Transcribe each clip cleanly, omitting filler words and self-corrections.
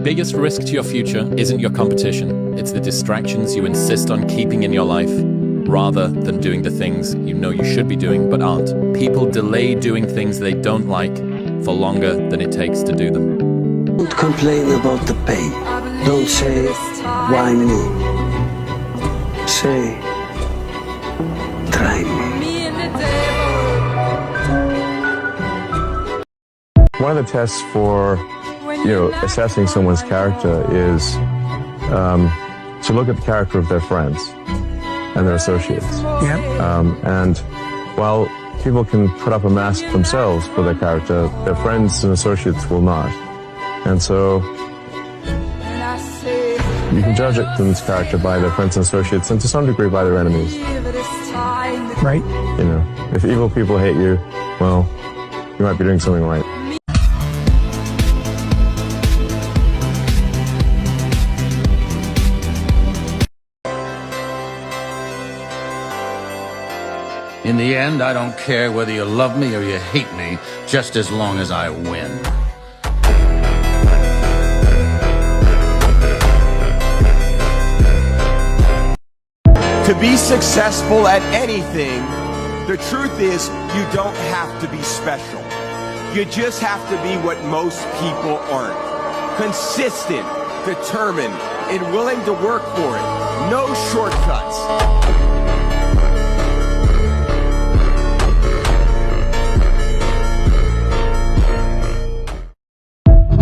biggest risk to your future isn't your competition, it's the distractions you insist on keeping in your life, rather than doing the things you know you should be doing but aren't. People delay doing things they don't like for longer than it takes to do them. Don't complain about the pain. Don't say, why me? Say, try me. One of the tests for, assessing someone's character is to look at the character of their friends and their associates. And while people can put up a mask themselves for their character, their friends and associates will not. And so you can judge someone's character by their friends and associates, and to some degree by their enemies. Right. If evil people hate you, well, you might be doing something right. In the end, I don't care whether you love me or you hate me, just as long as I win. To be successful at anything, the truth is you don't have to be special. You just have to be what most people aren't. Consistent, determined, and willing to work for it. No shortcuts.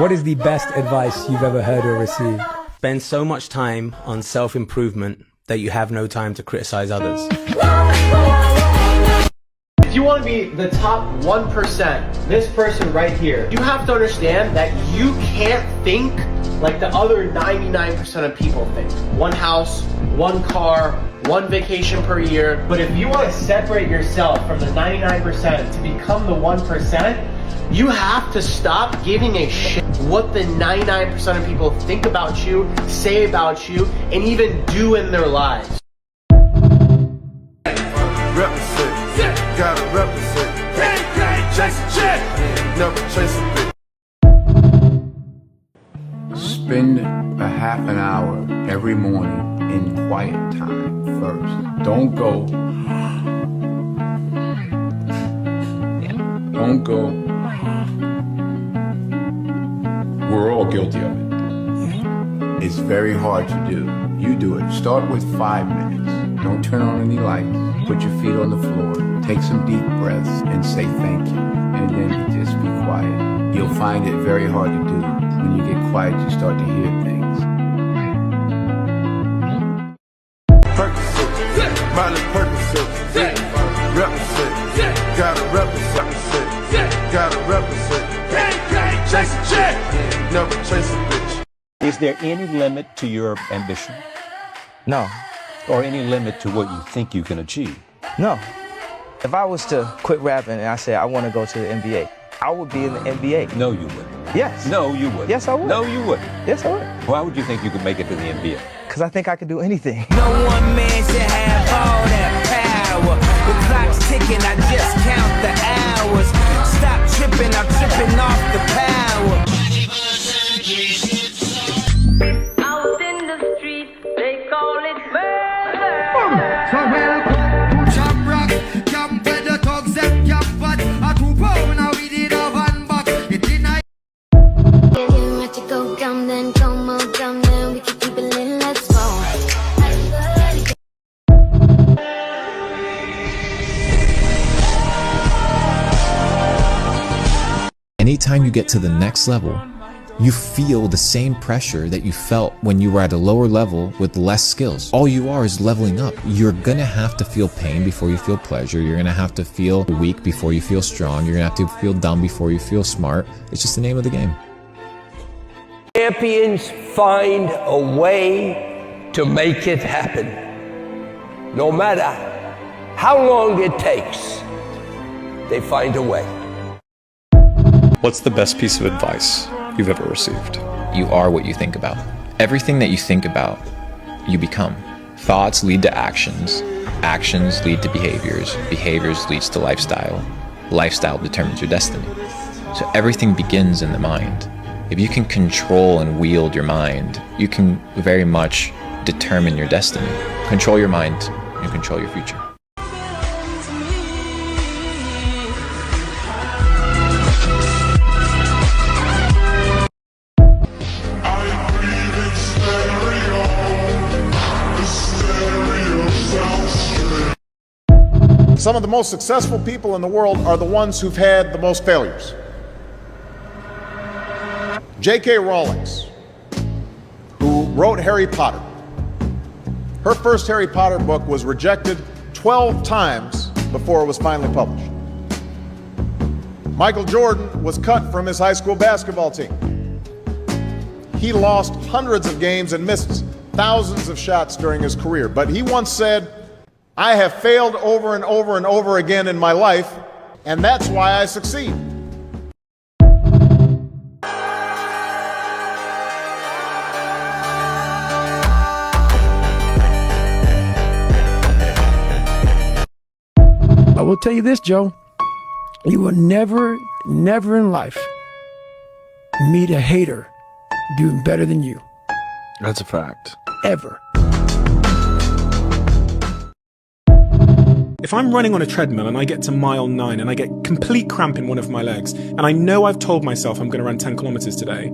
What is the best advice you've ever heard or received? Spend so much time on self-improvement that you have no time to criticize others. If you want to be the top 1%, this person right here, you have to understand that you can't think like the other 99% of people think. One house, one car, one vacation per year. But if you want to separate yourself from the 99% to become the 1%, you have to stop giving a shit what the 99% of people think about you, say about you, and even do in their lives. Represent, gotta represent. Chase a check, never chase a bitch. Spend a half an hour every morning in quiet time first. Don't go. Don't go. We're all guilty of it. It's very hard to do. You do it. Start with 5 minutes. Don't turn on any lights. Put your feet on the floor. Take some deep breaths and say thank you. And then you just be quiet. You'll find it very hard to do. When you get quiet, you start to hear things. Percocet, Miley Percocet, represent, gotta represent, gotta represent. Chase a check, never chase a bitch. Is there any limit to your ambition? No. Or any limit to what you think you can achieve? No. If I was to quit rapping and I said I want to go to the NBA, I would be in the NBA. No, you wouldn't. Yes. No, you wouldn't. Yes, I would. No, you wouldn't. Yes, I would. Why would you think you could make it to the NBA? Because I think I could do anything. No one man should have all that power. The clock's ticking, I just count the hours. Stop tripping, I'm tripping off the power. Out in the streets, they call it murder. So welcome to Jam Rock, Camp where the thugs and Camp what a two pound now we did a van back. It did not. Get him let you go, come then, come on, come then. We can keep it lit, let's go. Anytime you get to the next level, you feel the same pressure that you felt when you were at a lower level with less skills. All you are is leveling up. You're gonna have to feel pain before you feel pleasure. You're gonna have to feel weak before you feel strong. You're gonna have to feel dumb before you feel smart. It's just the name of the game. Champions find a way to make it happen. No matter how long it takes, they find a way. What's the best piece of advice you've ever received? You are what you think about. Everything that you think about, you become. Thoughts lead to actions. Actions lead to behaviors. Behaviors leads to lifestyle. Lifestyle determines your destiny. So everything begins in the mind. If you can control and wield your mind, you can very much determine your destiny. Control your mind and control your future. Some of the most successful people in the world are the ones who've had the most failures. J.K. Rowling, who wrote Harry Potter. Her first Harry Potter book was rejected 12 times before it was finally published. Michael Jordan was cut from his high school basketball team. He lost hundreds of games and missed thousands of shots during his career, but he once said, "I have failed over and over and over again in my life, and that's why I succeed." I will tell you this, Joe. You will never in life meet a hater doing better than you. That's a fact. Ever. If I'm running on a treadmill and I get to mile 9 and I get complete cramp in one of my legs, and I know I've told myself I'm going to run 10 kilometers today,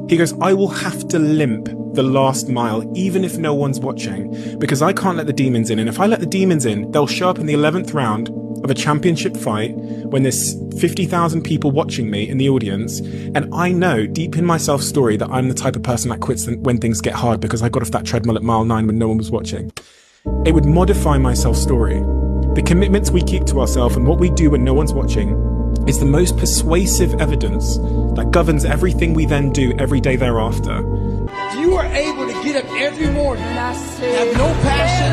he goes, I will have to limp the last mile, even if no one's watching, because I can't let the demons in. And if I let the demons in, they'll show up in the 11th round of a championship fight when there's 50,000 people watching me in the audience. And I know deep in my self-story that I'm the type of person that quits when things get hard because I got off that treadmill at mile 9 when no one was watching. It would modify my self-story. The commitments we keep to ourselves and what we do when no one's watching is the most persuasive evidence that governs everything we then do every day thereafter. If you are able to get up every morning, have no passion,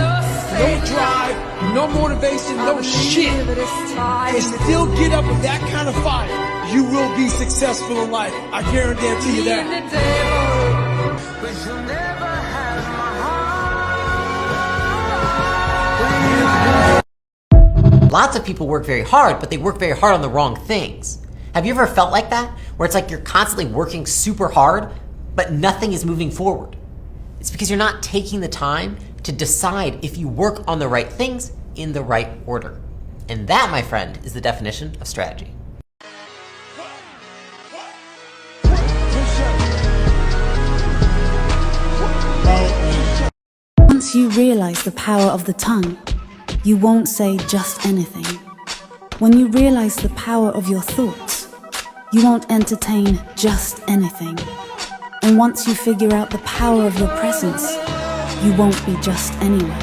no drive, no motivation, no shit, and still get up with that kind of fire, you will be successful in life. I guarantee you that. Lots of people work very hard, but they work very hard on the wrong things. Have you ever felt like that? Where it's like you're constantly working super hard, but nothing is moving forward. It's because you're not taking the time to decide if you work on the right things in the right order. And that, my friend, is the definition of strategy. Once you realize the power of the tongue, you won't say just anything. When you realize the power of your thoughts, you won't entertain just anything. And once you figure out the power of your presence, you won't be just anywhere.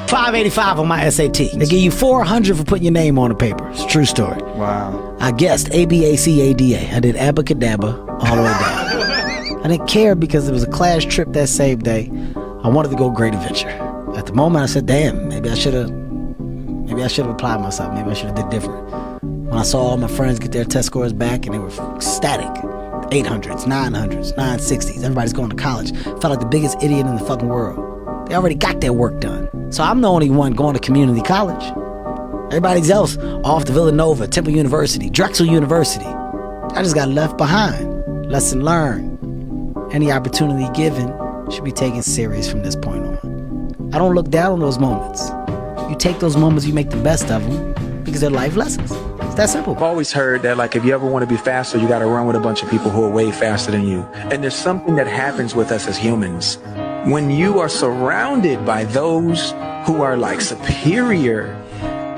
585 on my SAT. They give you 400 for putting your name on the paper. It's a true story. Wow. I guessed ABACADA. I did abacadabra all the way down. I didn't care because it was a class trip that same day. I wanted to go Great Adventure. At the moment, I said, damn, maybe I should have applied myself. Maybe I should have did different. When I saw all my friends get their test scores back and they were ecstatic, 800s, 900s, 960s, everybody's going to college. Felt like the biggest idiot in the fucking world. They already got their work done. So I'm the only one going to community college. Everybody else off to Villanova, Temple University, Drexel University. I just got left behind. Lesson learned. Any opportunity given should be taken serious from this point on. I don't look down on those moments. You take those moments, you make the best of them because they're life lessons. It's that simple. I've always heard that, like, if you ever want to be faster, you got to run with a bunch of people who are way faster than you. And there's something that happens with us as humans. When you are surrounded by those who are like superior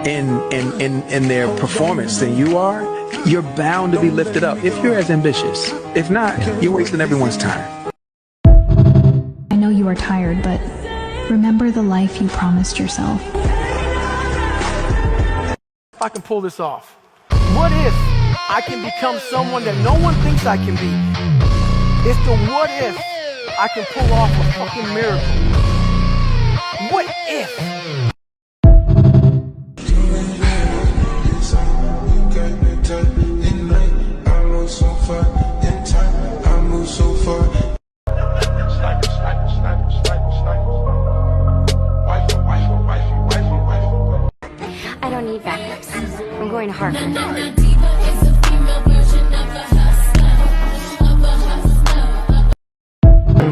in their performance than you are, you're bound to be lifted up if you're as ambitious. If not, you're wasting everyone's time. I know you are tired, but remember the life you promised yourself. If I can pull this off, what if I can become someone that no one thinks I can be? It's the what if I can pull off a fucking miracle. What if? I don't need backups. I'm going to Harvard.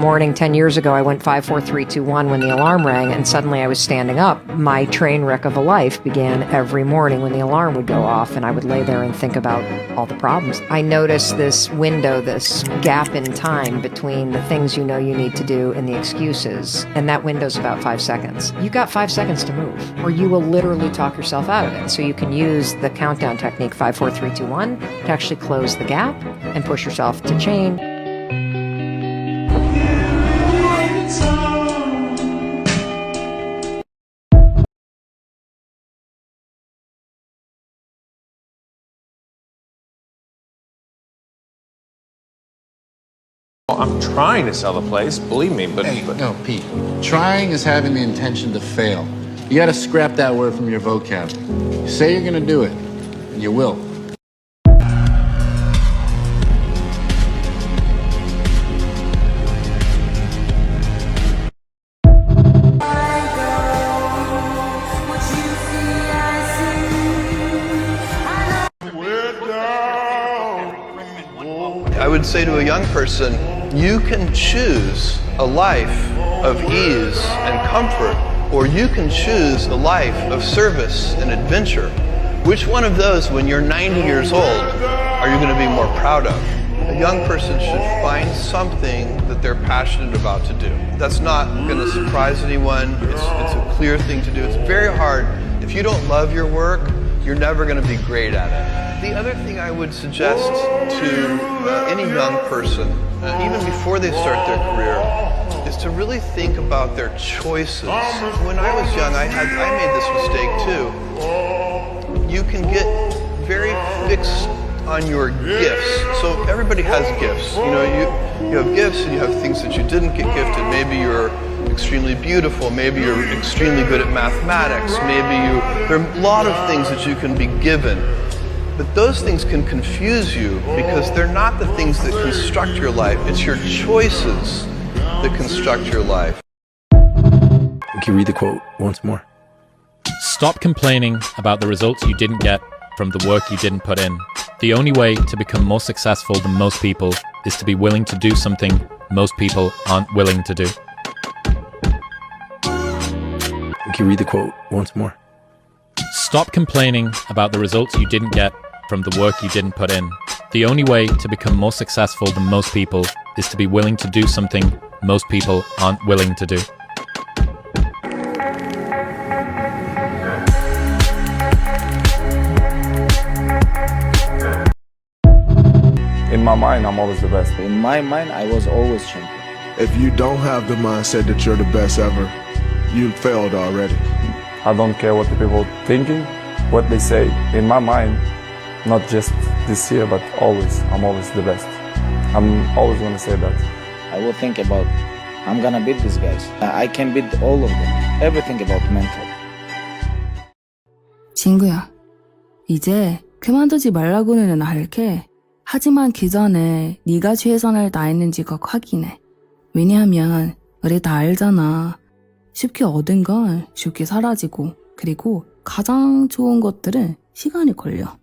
morning 10 years ago, I went 5, 4, 3, 2, 1 when the alarm rang, and suddenly I was standing up. My train wreck of a life began every morning when the alarm would go off, and I would lay there and think about all the problems. I noticed this window, this gap in time between the things you know you need to do and the excuses, and that window's about 5 seconds. You got 5 seconds to move, or you will literally talk yourself out of it. So you can use the countdown technique, 5, 4, 3, 2, 1, to actually close the gap and push yourself to change. I'm trying to sell the place, believe me, but... No, Pete. Trying is having the intention to fail. You gotta scrap that word from your vocab. You say you're gonna do it, and you will. I would say to a young person, you can choose a life of ease and comfort, or you can choose a life of service and adventure. Which one of those, when you're 90 years old, are you going to be more proud of? A young person should find something that they're passionate about to do. That's not going to surprise anyone. It's a clear thing to do. It's very hard. If you don't love your work, you're never going to be great at it. The other thing I would suggest to any young person, even before they start their career, is to really think about their choices. When I was young, I made this mistake too. You can get very fixed on your gifts. So everybody has gifts. You know, you have gifts and you have things that you didn't get gifted. Maybe you're extremely beautiful. Maybe you're extremely good at mathematics. There are a lot of things that you can be given. But those things can confuse you because they're not the things that construct your life. It's your choices that construct your life. Can you read the quote once more? Stop complaining about the results you didn't get from the work you didn't put in. The only way to become more successful than most people is to be willing to do something most people aren't willing to do. Can you read the quote once more? Stop complaining about the results you didn't get from the work you didn't put in. The only way to become more successful than most people is to be willing to do something most people aren't willing to do. In my mind, I'm always the best. In my mind, I was always champion. If you don't have the mindset that you're the best ever, you failed already. I don't care what the people are thinking, what they say. In my mind, not just this year, but always, I'm always the best. I'm always going to say that. I will think about, I'm going to beat these guys. I can beat all of them. Everything about mental. 친구야, 이제 그만두지 말라고는 할게. 하지만 그 전에 네가 최선을 다했는지 꼭 확인해. 왜냐하면 우리 다 알잖아. 쉽게 얻은 건 쉽게 사라지고, 그리고 가장 좋은 것들은 시간이 걸려.